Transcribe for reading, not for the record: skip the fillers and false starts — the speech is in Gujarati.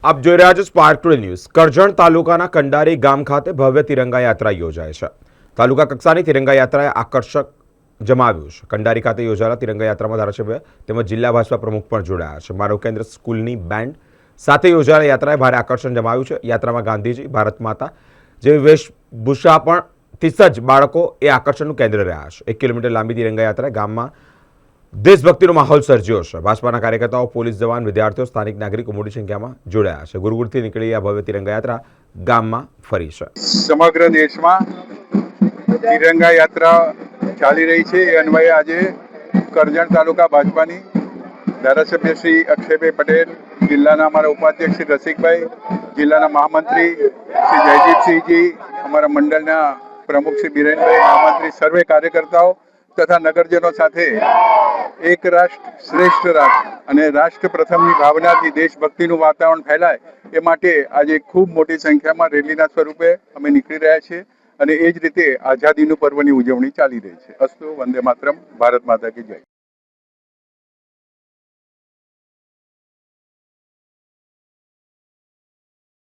આપ જોઈ રહ્યા છો સ્પાર્ક ટુડે ન્યૂઝ। કરજણ તાલુકાના કંડારી ગામ ખાતે ભવ્ય તિરંગા યાત્રા યોજાય છે। તાલુકા કક્ષાની તિરંગા યાત્રાએ આકર્ષક જમાવ્યું છે। કંડારી ખાતે યોજાયેલા તિરંગા યાત્રામાં ધારાસભ્ય તેમજ જિલ્લા ભાજપા પ્રમુખ પણ જોડાયા છે। માનવ કેન્દ્ર સ્કૂલની બેન્ડ સાથે યોજાયેલા યાત્રાએ ભારે આકર્ષણ જમાવ્યું છે। યાત્રામાં ગાંધીજી, ભારત માતા જેવી વેશભૂષા પણ થી સજ્જ બાળકો એ આકર્ષણનું કેન્દ્ર રહ્યા છે। 1 કિલોમીટર લાંબી તિરંગા યાત્રાએ ગામમાં દેશભક્તિનો માહોલ સર્જ્યો છે। ભાજપાના કાર્યકર્તાઓ, પોલીસ જવાન, વિદ્યાર્થીઓ, સ્થાનિક નાગરિકો મોટી સંખ્યામાં જોડાયા છે। ગુરુકુળથી નીકળી આ ભવ્ય તિરંગા યાત્રા ગામમાં ફરી છે। સમગ્ર દેશમાં તિરંગા યાત્રા ચાલી રહી છે। એ અન્વયે આજે કરજણ તાલુકા ભાજપાની ધારાસભ્ય શ્રી અક્ષયભાઈ પટેલ, જિલ્લાના અમારા ઉપાધ્યક્ષ શ્રી રસિકભાઈ, જિલ્લાના મહામંત્રી શ્રી જયદીપસિંહજી, અમારા મંડળના પ્રમુખ શ્રી બિરેનભાઈ, મહામંત્રી, સર્વે કાર્યકર્તાઓ તથા નગરજનો સાથે એક રાષ્ટ્ર શ્રેષ્ઠ રાષ્ટ્ર અને રાષ્ટ્ર પ્રથમની ભાવનાથી દેશભક્તિનું વાતાવરણ ફેલાય એ માટે આજે ખૂબ મોટી સંખ્યામાં રેલીના સ્વરૂપે અમે નીકળી રહ્યા છીએ અને એ જ રીતે આઝાદીનું પર્વની ઉજવણી ચાલી રહી છે। અસ્તુ, વંદે માતરમ, ભારત માતા કી જય।